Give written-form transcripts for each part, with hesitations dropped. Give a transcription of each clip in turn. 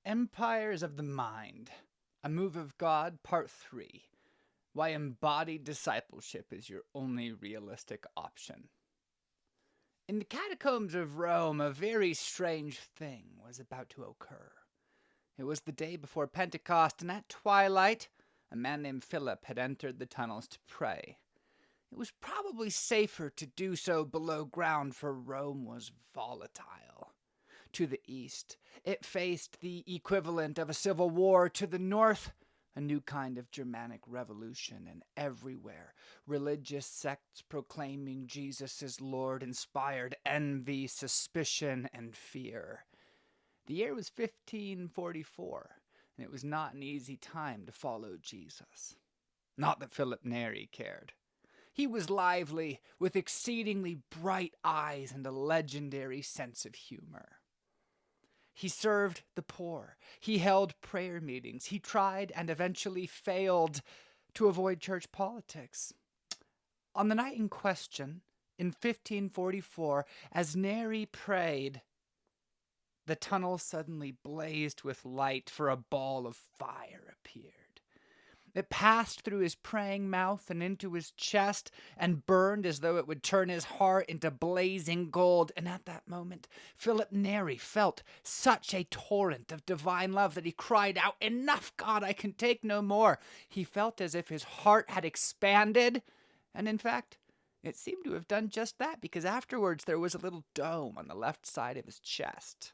Empires of the Mind, A Move of God, Part 3. Why embodied discipleship is your only realistic option. In the catacombs of Rome, a very strange thing was about to occur. It was the day before Pentecost, and at twilight, a man named Philip had entered the tunnels to pray. It was probably safer to do so below ground, for Rome was volatile. To the east, it faced the equivalent of a civil war. To the north, a new kind of Germanic revolution, and everywhere, religious sects proclaiming Jesus as Lord inspired envy, suspicion, and fear. The year was 1544, and it was not an easy time to follow Jesus. Not that Philip Neri cared. He was lively, with exceedingly bright eyes and a legendary sense of humor. He served the poor. He held prayer meetings. He tried and eventually failed to avoid church politics. On the night in question, in 1544, as Neri prayed, the tunnel suddenly blazed with light, for a ball of fire appeared. It passed through his praying mouth and into his chest and burned as though it would turn his heart into blazing gold. And at that moment, Philip Neri felt such a torrent of divine love that he cried out, "Enough, God, I can take no more." He felt as if his heart had expanded. And in fact, it seemed to have done just that, because afterwards there was a little dome on the left side of his chest.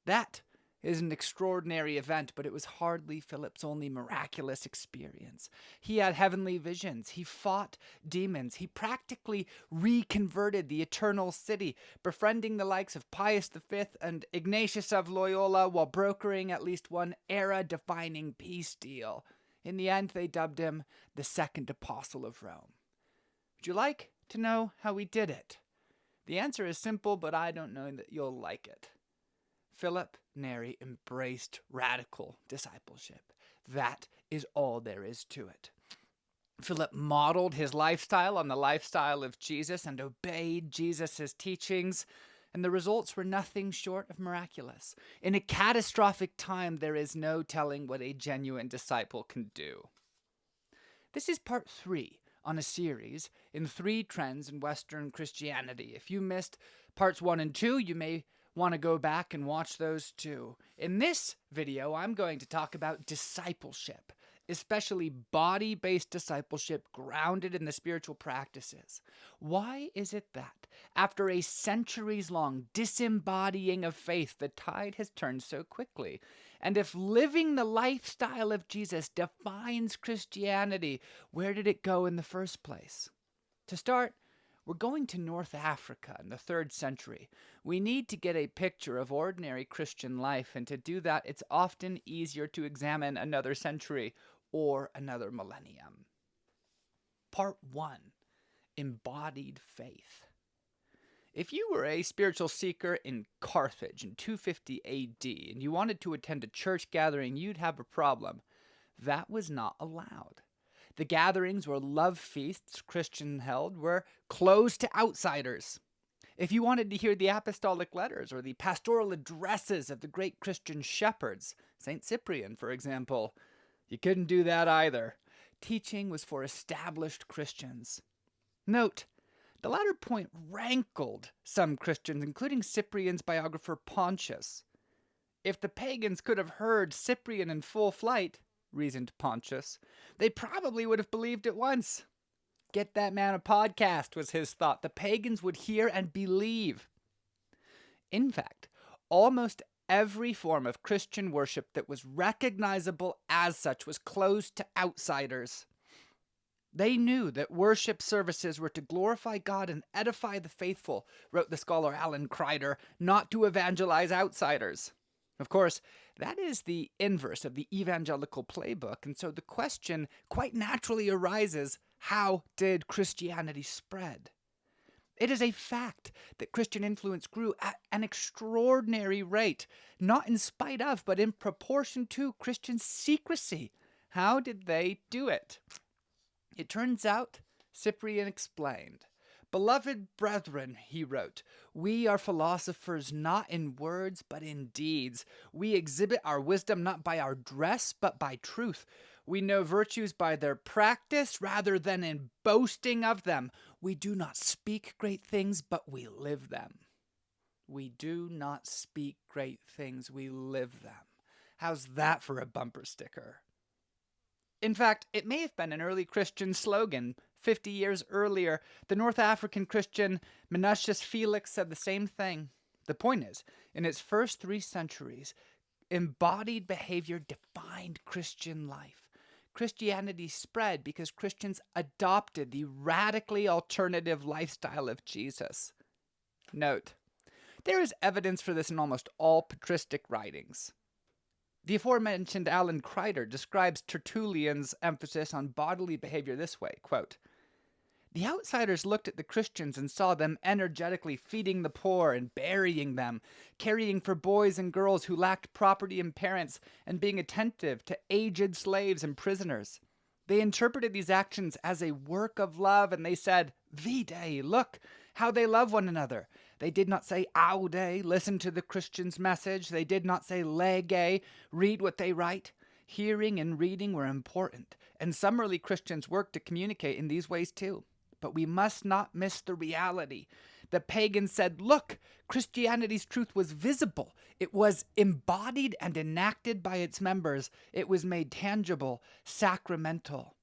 That is an extraordinary event, but it was hardly Philip's only miraculous experience. He had heavenly visions. He fought demons. He practically reconverted the eternal city, befriending the likes of Pius V and Ignatius of Loyola while brokering at least one era-defining peace deal. In the end, they dubbed him the Second Apostle of Rome. Would you like to know how he did it? The answer is simple, but I don't know that you'll like it. Philip Neri embraced radical discipleship. That is all there is to it. Philip modeled his lifestyle on the lifestyle of Jesus and obeyed Jesus' teachings, and the results were nothing short of miraculous. In a catastrophic time, there is no telling what a genuine disciple can do. This is part 3 on a series in 3 trends in Western Christianity. If you missed parts 1 and 2, you may want to go back and watch those too. In this video, I'm going to talk about discipleship, especially body-based discipleship grounded in the spiritual practices. Why is it that, after a centuries-long disembodying of faith, the tide has turned so quickly? And if living the lifestyle of Jesus defines Christianity, where did it go in the first place? To start, we're going to North Africa in the 3rd century. We need to get a picture of ordinary Christian life, and to do that, it's often easier to examine another century or another millennium. Part 1, Embodied Faith. If you were a spiritual seeker in Carthage in 250 AD and you wanted to attend a church gathering, you'd have a problem. That was not allowed. The gatherings or love feasts Christians held were closed to outsiders. If you wanted to hear the apostolic letters or the pastoral addresses of the great Christian shepherds, St. Cyprian, for example, you couldn't do that either. Teaching was for established Christians. Note, the latter point rankled some Christians, including Cyprian's biographer Pontius. If the pagans could have heard Cyprian in full flight, reasoned Pontius, they probably would have believed at once. Get that man a podcast, was his thought. The pagans would hear and believe. In fact, almost every form of Christian worship that was recognizable as such was closed to outsiders. They knew that worship services were to glorify God and edify the faithful, wrote the scholar Alan Kreider, not to evangelize outsiders. Of course, that is the inverse of the evangelical playbook, and so the question quite naturally arises, how did Christianity spread? It is a fact that Christian influence grew at an extraordinary rate, not in spite of, but in proportion to Christian secrecy. How did they do it? It turns out, Cyprian explained, "Beloved brethren," he wrote, "we are philosophers not in words but in deeds. We exhibit our wisdom not by our dress but by truth. We know virtues by their practice rather than in boasting of them. We do not speak great things, but we live them." We do not speak great things, we live them. How's that for a bumper sticker? In fact, it may have been an early Christian slogan. 50 years earlier, the North African Christian Menutius Felix said the same thing. The point is, in its first 3 centuries, embodied behavior defined Christian life. Christianity spread because Christians adopted the radically alternative lifestyle of Jesus. Note, there is evidence for this in almost all patristic writings. The aforementioned Alan Kreider describes Tertullian's emphasis on bodily behavior this way, quote, "The outsiders looked at the Christians and saw them energetically feeding the poor and burying them, caring for boys and girls who lacked property and parents, and being attentive to aged slaves and prisoners. They interpreted these actions as a work of love, and they said, 'Vide, look, how they love one another.' They did not say, 'Aude, listen to the Christian's message.' They did not say, 'Lege, read what they write.' Hearing and reading were important, and some early Christians worked to communicate in these ways too. But we must not miss the reality. The pagans said, 'Look, Christianity's truth was visible. It was embodied and enacted by its members. It was made tangible, sacramental.'"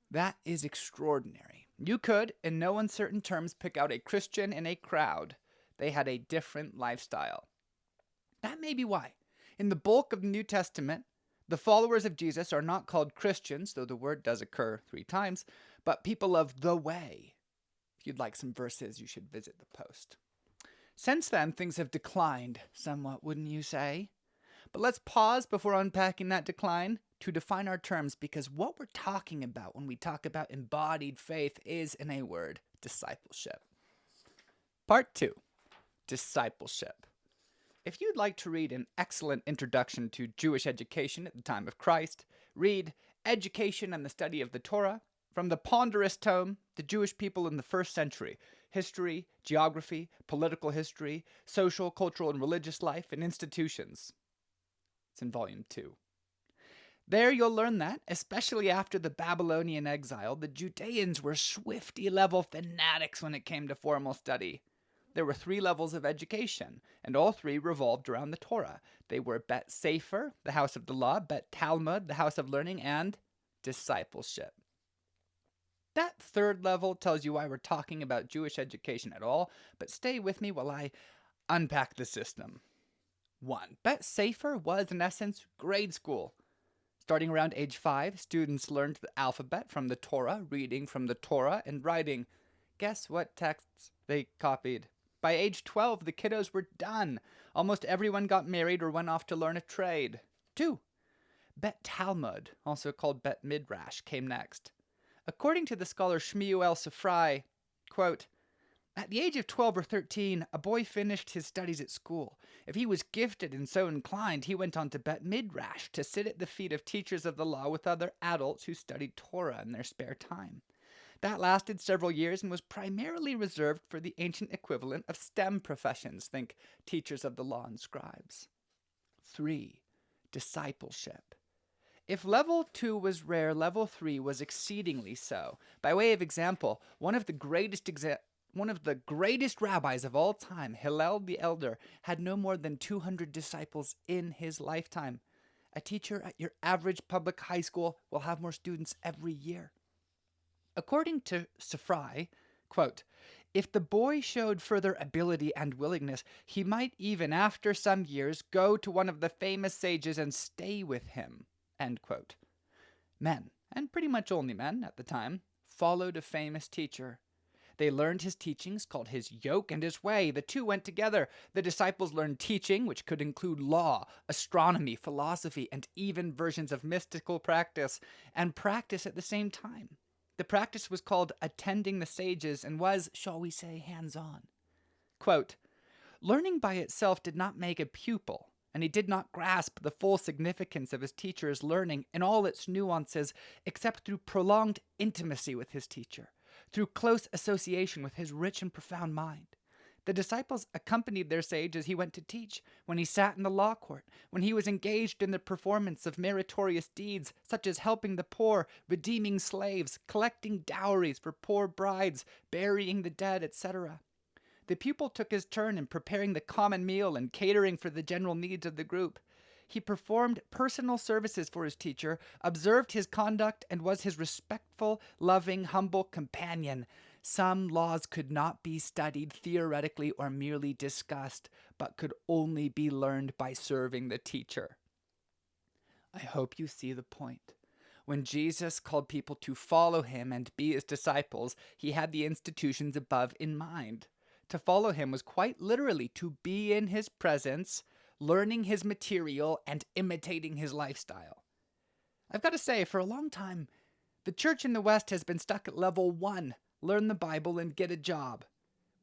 That is extraordinary. You could, in no uncertain terms, pick out a Christian in a crowd. They had a different lifestyle. That may be why, in the bulk of the New Testament, the followers of Jesus are not called Christians, though the word does occur 3 times, but people of the way. If you'd like some verses, you should visit the post. Since then, things have declined somewhat, wouldn't you say? But let's pause before unpacking that decline to define our terms, because what we're talking about when we talk about embodied faith is, in a word, discipleship. Part 2, discipleship. If you'd like to read an excellent introduction to Jewish education at the time of Christ, read Education and the Study of the Torah from the ponderous tome, The Jewish People in the First Century, History, Geography, Political History, Social, Cultural, and Religious Life and Institutions. It's in Volume 2. There you'll learn that, especially after the Babylonian exile, the Judeans were swifty-level fanatics when it came to formal study. There were 3 levels of education, and all 3 revolved around the Torah. They were Bet Sefer, the house of the law, Bet Talmud, the house of learning, and discipleship. That 3rd level tells you why we're talking about Jewish education at all, but stay with me while I unpack the system. 1. Bet Sefer was, in essence, grade school. Starting around age 5, students learned the alphabet from the Torah, reading from the Torah, and writing. Guess what texts they copied? By age 12, the kiddos were done. Almost everyone got married or went off to learn a trade. 2. Bet Talmud, also called Bet Midrash, came next. According to the scholar Shmuel Safrai, quote, "At the age of 12 or 13, a boy finished his studies at school. If he was gifted and so inclined, he went on to Bet Midrash to sit at the feet of teachers of the law with other adults who studied Torah in their spare time. That lasted several years and was primarily reserved for the ancient equivalent of STEM professions, think teachers of the law and scribes." 3. Discipleship. If level 2 was rare, level 3 was exceedingly so. By way of example, one of the greatest rabbis of all time, Hillel the Elder, had no more than 200 disciples in his lifetime. A teacher at your average public high school will have more students every year. According to Safrai, quote, "If the boy showed further ability and willingness, he might even after some years go to one of the famous sages and stay with him." End quote. Men, and pretty much only men at the time, followed a famous teacher. They learned his teachings, called his yoke and his way. The 2 went together. The disciples learned teaching, which could include law, astronomy, philosophy, and even versions of mystical practice, and practice at the same time. The practice was called attending the sages and was, shall we say, hands-on. Quote, "Learning by itself did not make a pupil, and he did not grasp the full significance of his teacher's learning in all its nuances except through prolonged intimacy with his teacher. through close association with his rich and profound mind. The disciples accompanied their sage as he went to teach, when he sat in the law court, when he was engaged in the performance of meritorious deeds such as helping the poor, redeeming slaves, collecting dowries for poor brides, burying the dead, etc. The pupil took his turn in preparing the common meal and catering for the general needs of the group. He performed personal services for his teacher, observed his conduct, and was his respectful, loving, humble companion. Some laws could not be studied theoretically or merely discussed, but could only be learned by serving the teacher. I hope you see the point. When Jesus called people to follow him and be his disciples, he had the institutions above in mind. To follow him was quite literally to be in his presence, learning his material, and imitating his lifestyle. I've got to say, for a long time, the church in the West has been stuck at level 1, learn the Bible and get a job.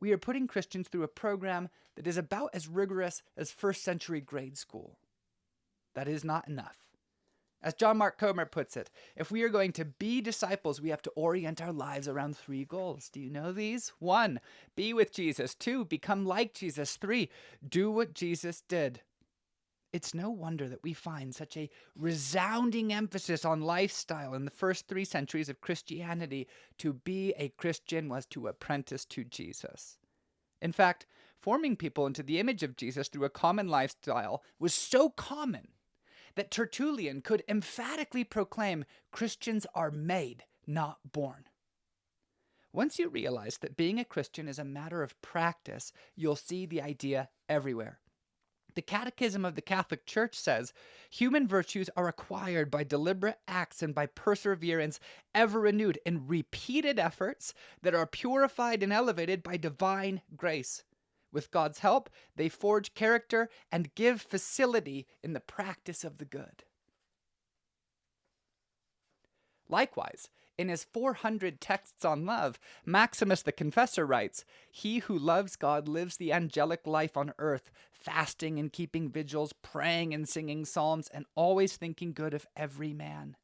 We are putting Christians through a program that is about as rigorous as first century grade school. That is not enough. As John Mark Comer puts it, if we are going to be disciples, we have to orient our lives around 3 goals. Do you know these? 1, be with Jesus. 2, become like Jesus. 3, do what Jesus did. It's no wonder that we find such a resounding emphasis on lifestyle in the first 3 centuries of Christianity. To be a Christian was to apprentice to Jesus. In fact, forming people into the image of Jesus through a common lifestyle was so common that Tertullian could emphatically proclaim Christians are made, not born. Once you realize that being a Christian is a matter of practice, you'll see the idea everywhere. The Catechism of the Catholic Church says, human virtues are acquired by deliberate acts and by perseverance, ever renewed in repeated efforts that are purified and elevated by divine grace. With God's help, they forge character and give facility in the practice of the good. Likewise, in his 400 texts on love, Maximus the Confessor writes, he who loves God lives the angelic life on earth, fasting and keeping vigils, praying and singing psalms, and always thinking good of every man.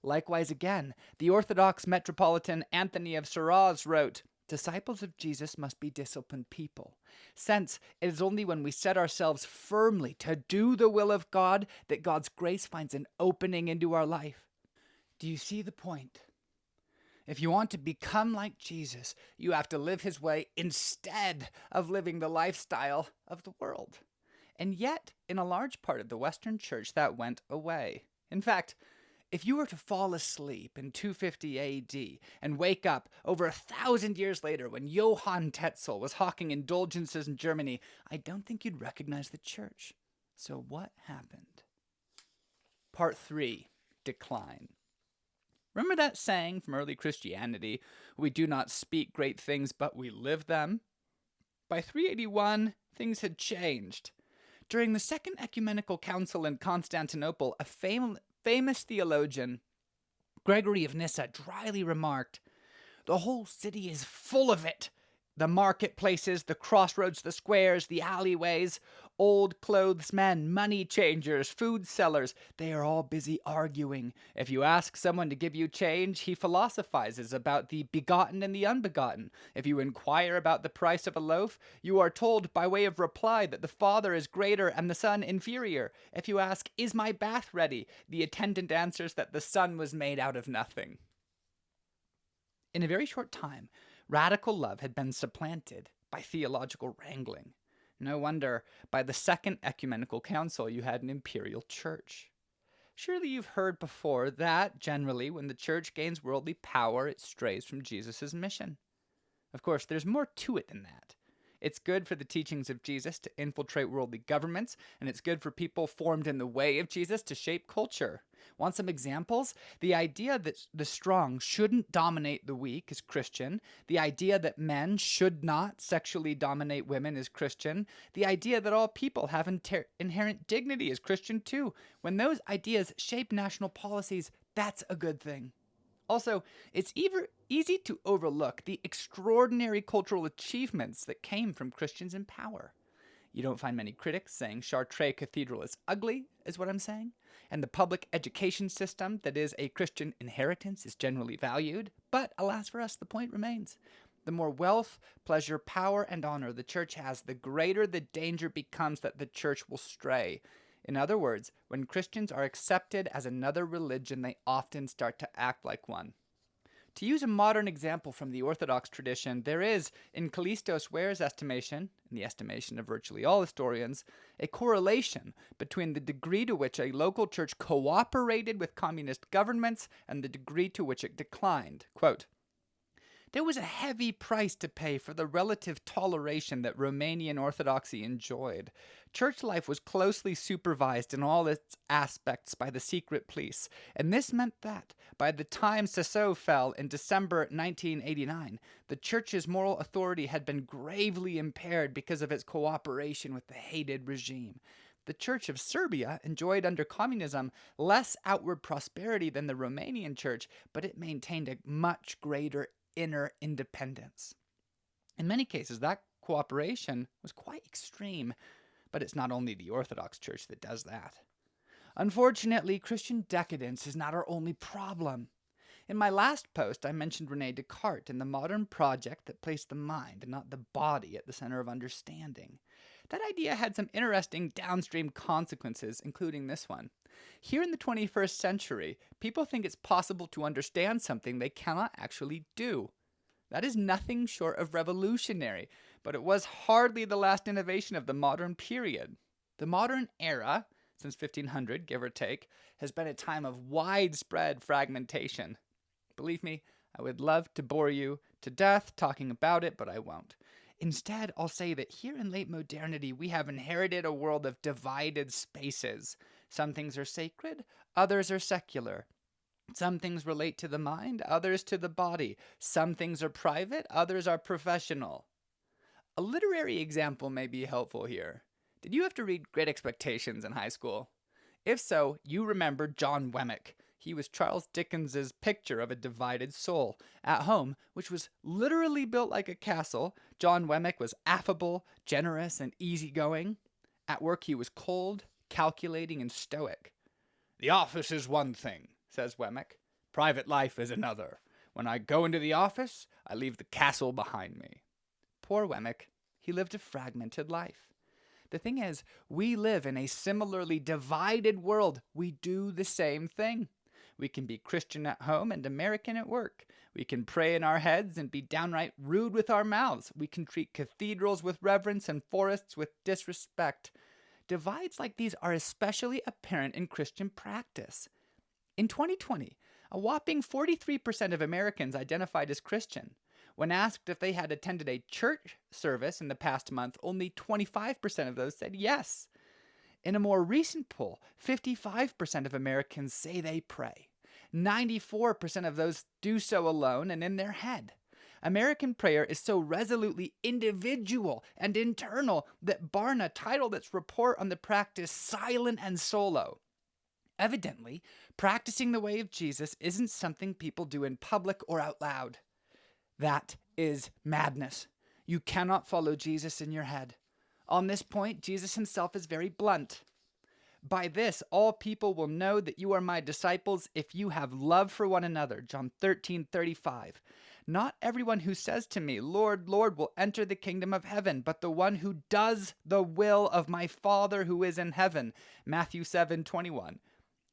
Likewise again, the Orthodox Metropolitan Anthony of Shiraz wrote, disciples of Jesus must be disciplined people, since it is only when we set ourselves firmly to do the will of God that God's grace finds an opening into our life. Do you see the point? If you want to become like Jesus, you have to live his way instead of living the lifestyle of the world. And yet, in a large part of the Western Church, that went away. In fact, if you were to fall asleep in 250 AD and wake up over 1,000 years later when Johann Tetzel was hawking indulgences in Germany, I don't think you'd recognize the church. So what happened? Part 3, decline. Remember that saying from early Christianity, we do not speak great things, but we live them? By 381, things had changed. During the Second Ecumenical Council in Constantinople, a famous theologian, Gregory of Nyssa, dryly remarked, the whole city is full of it. The marketplaces, the crossroads, the squares, the alleyways, old clothes men, money changers, food sellers, they are all busy arguing. If you ask someone to give you change, he philosophizes about the begotten and the unbegotten. If you inquire about the price of a loaf, you are told by way of reply that the Father is greater and the Son inferior. If you ask, is my bath ready? The attendant answers that the Son was made out of nothing. In a very short time, radical love had been supplanted by theological wrangling. No wonder, by the Second Ecumenical Council, you had an imperial church. Surely you've heard before that, generally, when the church gains worldly power, it strays from Jesus' mission. Of course, there's more to it than that. It's good for the teachings of Jesus to infiltrate worldly governments, and it's good for people formed in the way of Jesus to shape culture. Want some examples? The idea that the strong shouldn't dominate the weak is Christian. The idea that men should not sexually dominate women is Christian. The idea that all people have inherent dignity is Christian too. When those ideas shape national policies, that's a good thing. Also, it's easy to overlook the extraordinary cultural achievements that came from Christians in power. You don't find many critics saying Chartres Cathedral is ugly, is what I'm saying. And the public education system that is a Christian inheritance is generally valued. But alas for us, the point remains. The more wealth, pleasure, power, and honor the church has, the greater the danger becomes that the church will stray. In other words, when Christians are accepted as another religion, they often start to act like one. To use a modern example from the Orthodox tradition, there is, in Kallistos Ware's estimation, in the estimation of virtually all historians, a correlation between the degree to which a local church cooperated with communist governments and the degree to which it declined. Quote, "There was a heavy price to pay for the relative toleration that Romanian Orthodoxy enjoyed. Church life was closely supervised in all its aspects by the secret police, and this meant that, by the time Sasov fell in December 1989, the church's moral authority had been gravely impaired because of its cooperation with the hated regime. The Church of Serbia enjoyed under communism less outward prosperity than the Romanian church, but it maintained a much greater inner independence. In many cases, that cooperation was quite extreme, but it's not only the Orthodox Church that does that. Unfortunately, Christian decadence is not our only problem. In my last post, I mentioned René Descartes and the modern project that placed the mind and not the body at the center of understanding. That idea had some interesting downstream consequences, including this one. Here in the 21st century, people think it's possible to understand something they cannot actually do. That is nothing short of revolutionary, but it was hardly the last innovation of the modern period. The modern era, since 1500, give or take, has been a time of widespread fragmentation. Believe me, I would love to bore you to death talking about it, but I won't. Instead, I'll say that here in late modernity, we have inherited a world of divided spaces. Some things are sacred, others are secular. Some things relate to the mind, others to the body. Some things are private, others are professional. A literary example may be helpful here. Did you have to read Great Expectations in high school? If so, you remember John Wemmick. He was Charles Dickens's picture of a divided soul. At home, which was literally built like a castle, John Wemmick was affable, generous, and easygoing. At work, he was cold, calculating, and stoic. "The office is one thing," says Wemmick. "Private life is another. When I go into the office, I leave the castle behind me." Poor Wemmick. He lived a fragmented life. The thing is, we live in a similarly divided world. We do the same thing. We can be Christian at home and American at work. We can pray in our heads and be downright rude with our mouths. We can treat cathedrals with reverence and forests with disrespect. Divides like these are especially apparent in Christian practice. In 2020, a whopping 43% of Americans identified as Christian. When asked if they had attended a church service in the past month, only 25% of those said yes. In a more recent poll, 55% of Americans say they pray. 94% of those do so alone and in their head. American prayer is so resolutely individual and internal that Barna titled its report on the practice Silent and Solo. Evidently, practicing the way of Jesus isn't something people do in public or out loud. That is madness. You cannot follow Jesus in your head. On this point, Jesus himself is very blunt. "By this, all people will know that you are my disciples if you have love for one another." John 13:35. "Not everyone who says to me, 'Lord, Lord,' will enter the kingdom of heaven, but the one who does the will of my Father who is in heaven." Matthew 7:21.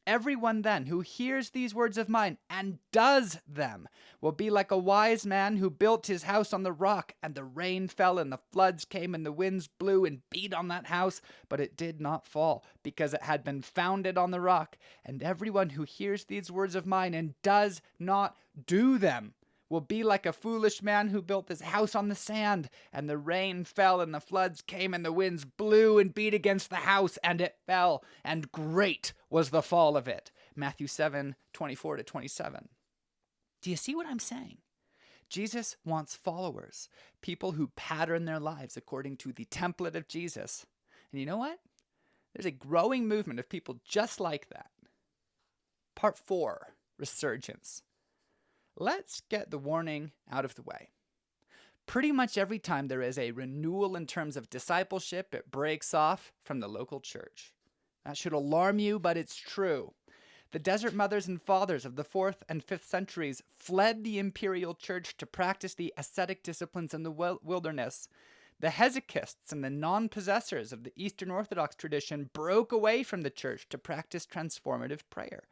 "Everyone then who hears these words of mine and does them will be like a wise man who built his house on the rock, and the rain fell and the floods came and the winds blew and beat on that house, but it did not fall, because it had been founded on the rock. And everyone who hears these words of mine and does not do them will be like a foolish man who built his house on the sand, and the rain fell and the floods came and the winds blew and beat against the house, and it fell, and great was the fall of it." Matthew 7:24-27. Do you see what I'm saying? Jesus wants followers, people who pattern their lives according to the template of Jesus. And you know what? There's a growing movement of people just like that. Part 4, Resurgence. Let's get the warning out of the way. Pretty much every time there is a renewal in terms of discipleship, it breaks off from the local church. That should alarm you, but it's true. The desert mothers and fathers of the 4th and 5th centuries fled the imperial church to practice the ascetic disciplines in the wilderness. The Hesychists and the non-possessors of the Eastern Orthodox tradition broke away from the church to practice transformative prayer.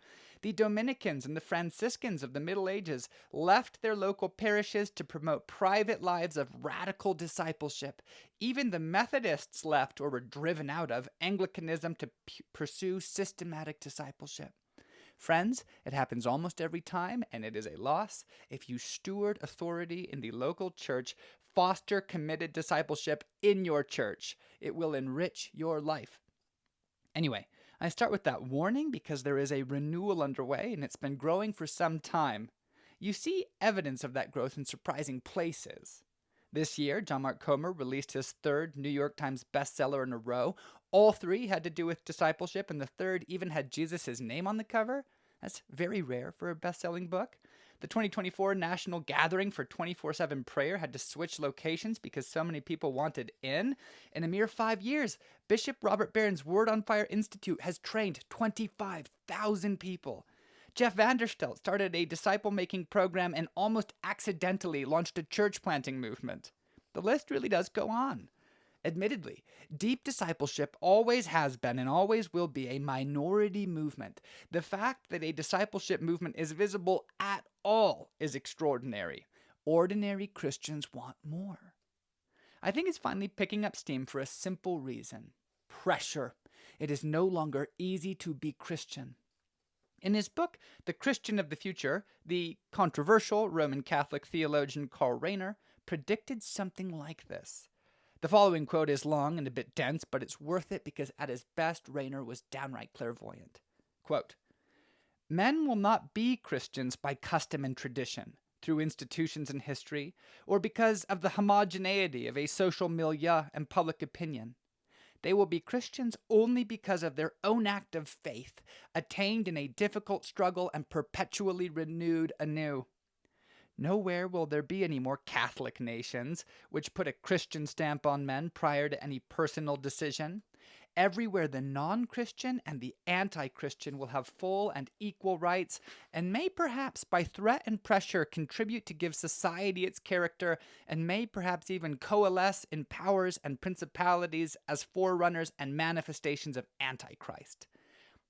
The Dominicans and the Franciscans of the Middle Ages left their local parishes to promote private lives of radical discipleship. Even the Methodists left or were driven out of Anglicanism to pursue systematic discipleship. Friends, it happens almost every time, and it is a loss. If you steward authority in the local church, foster committed discipleship in your church. It will enrich your life. Anyway, I start with that warning because there is a renewal underway, and it's been growing for some time. You see evidence of that growth in surprising places. This year, John Mark Comer released his 3rd New York Times bestseller in a row. All 3 had to do with discipleship, and the 3rd even had Jesus' name on the cover. That's very rare for a best-selling book. The 2024 National Gathering for 24/7 Prayer had to switch locations because so many people wanted in. In a mere 5 years, Bishop Robert Barron's Word on Fire Institute has trained 25,000 people. Jeff Vanderstelt started a disciple-making program and almost accidentally launched a church-planting movement. The list really does go on. Admittedly, deep discipleship always has been and always will be a minority movement. The fact that a discipleship movement is visible at all is extraordinary. Ordinary Christians want more. I think it's finally picking up steam for a simple reason: pressure. It is no longer easy to be Christian. In his book, The Christian of the Future, the controversial Roman Catholic theologian Karl Rahner predicted something like this. The following quote is long and a bit dense, but it's worth it because at his best, Rahner was downright clairvoyant. Quote, "Men will not be Christians by custom and tradition, through institutions and history, or because of the homogeneity of a social milieu and public opinion. They will be Christians only because of their own act of faith, attained in a difficult struggle and perpetually renewed anew. Nowhere will there be any more Catholic nations, which put a Christian stamp on men prior to any personal decision. Everywhere the non-Christian and the anti-Christian will have full and equal rights, and may perhaps by threat and pressure contribute to give society its character, and may perhaps even coalesce in powers and principalities as forerunners and manifestations of Antichrist.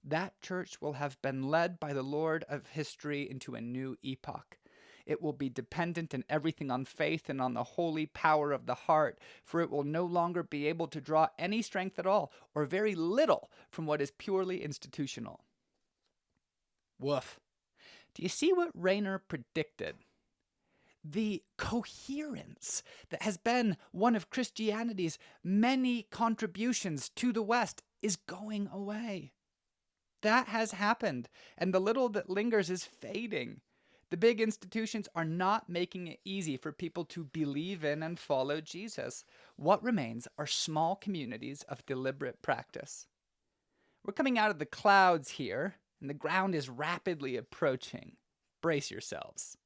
That church will have been led by the Lord of history into a new epoch. It will be dependent in everything on faith and on the holy power of the heart, for it will no longer be able to draw any strength at all, or very little, from what is purely institutional." Woof. Do you see what Rahner predicted? The coherence that has been one of Christianity's many contributions to the West is going away. That has happened, and the little that lingers is fading. The big institutions are not making it easy for people to believe in and follow Jesus. What remains are small communities of deliberate practice. We're coming out of the clouds here, and the ground is rapidly approaching. Brace yourselves.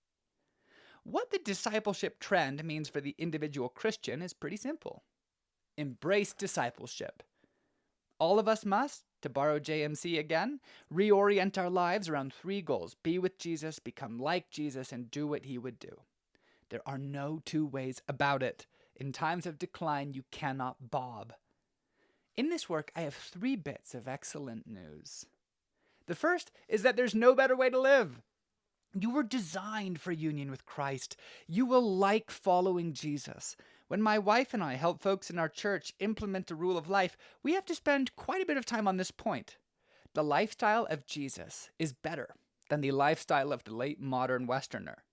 What the discipleship trend means for the individual Christian is pretty simple. Embrace discipleship. All of us must, to borrow JMC again, reorient our lives around 3 goals: be with Jesus, become like Jesus, and do what he would do. There are no 2 ways about it. In times of decline, you cannot bob. In this work, I have 3 bits of excellent news. The first is that there's no better way to live. You were designed for union with Christ. You will like following Jesus. When my wife and I help folks in our church implement the rule of life, we have to spend quite a bit of time on this point. The lifestyle of Jesus is better than the lifestyle of the late modern Westerner.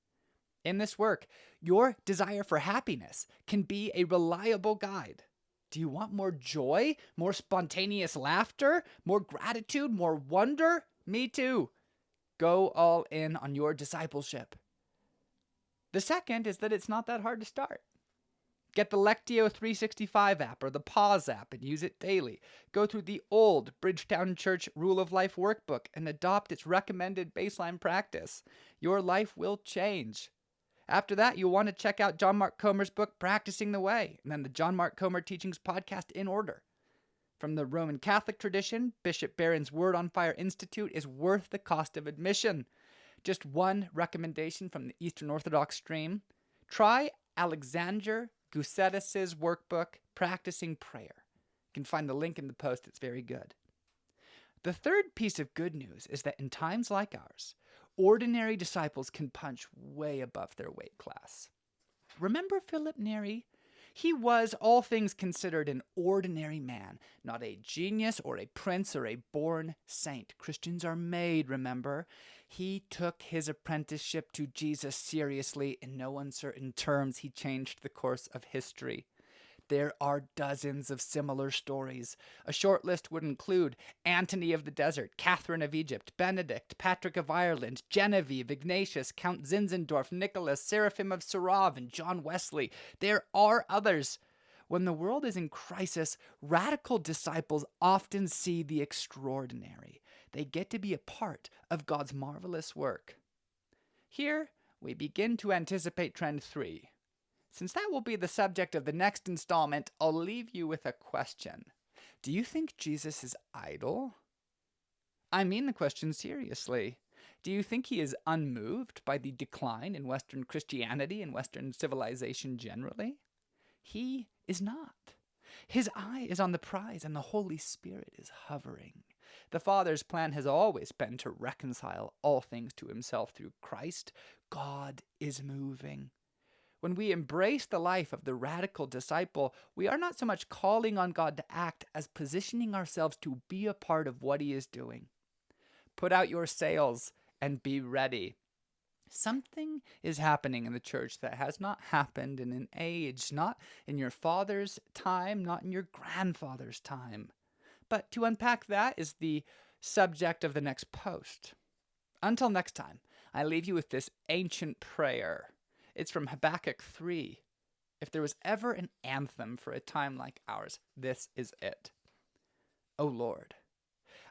In this work, your desire for happiness can be a reliable guide. Do you want more joy, more spontaneous laughter, more gratitude, more wonder? Me too. Go all in on your discipleship. The second is that it's not that hard to start. Get the Lectio 365 app or the Pause app and use it daily. Go through the old Bridgetown Church Rule of Life workbook and adopt its recommended baseline practice. Your life will change. After that, you'll want to check out John Mark Comer's book, Practicing the Way, and then the John Mark Comer Teachings podcast in order. From the Roman Catholic tradition, Bishop Barron's Word on Fire Institute is worth the cost of admission. Just one recommendation from the Eastern Orthodox stream. Try Alexander Gusedis' workbook, Practicing Prayer. You can find the link in the post. It's very good. The third piece of good news is that in times like ours, ordinary disciples can punch way above their weight class. Remember Philip Neri? He was, all things considered, an ordinary man, not a genius or a prince or a born saint. Christians are made, remember? He took his apprenticeship to Jesus seriously. In no uncertain terms, he changed the course of history. There are dozens of similar stories. A short list would include Antony of the Desert, Catherine of Egypt, Benedict, Patrick of Ireland, Genevieve, Ignatius, Count Zinzendorf, Nicholas, Seraphim of Sarov, and John Wesley. There are others. When the world is in crisis, radical disciples often see the extraordinary. They get to be a part of God's marvelous work. Here, we begin to anticipate trend 3. Since that will be the subject of the next installment, I'll leave you with a question. Do you think Jesus is idle? I mean the question seriously. Do you think he is unmoved by the decline in Western Christianity and Western civilization generally? He is not. His eye is on the prize, and the Holy Spirit is hovering. The Father's plan has always been to reconcile all things to himself through Christ. God is moving. When we embrace the life of the radical disciple, we are not so much calling on God to act as positioning ourselves to be a part of what he is doing. Put out your sails and be ready. Something is happening in the church that has not happened in an age, not in your father's time, not in your grandfather's time. But to unpack that is the subject of the next post. Until next time, I leave you with this ancient prayer. It's from Habakkuk 3. If there was ever an anthem for a time like ours, this is it. O Lord,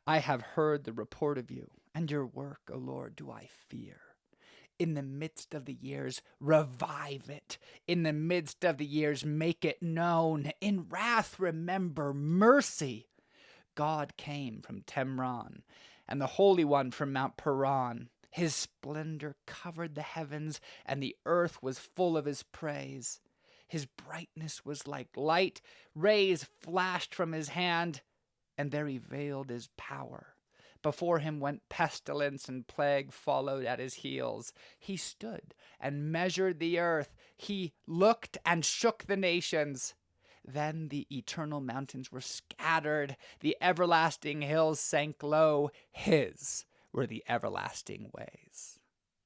I have heard the report of you, and your work, O Lord, do I fear. In the midst of the years, revive it. In the midst of the years, make it known. In wrath, remember mercy. God came from Temran, and the Holy One from Mount Paran. His splendor covered the heavens, and the earth was full of his praise. His brightness was like light. Rays flashed from his hand, and there he veiled his power. Before him went pestilence, and plague followed at his heels. He stood and measured the earth. He looked and shook the nations. Then the eternal mountains were scattered. The everlasting hills sank low. His were the everlasting ways.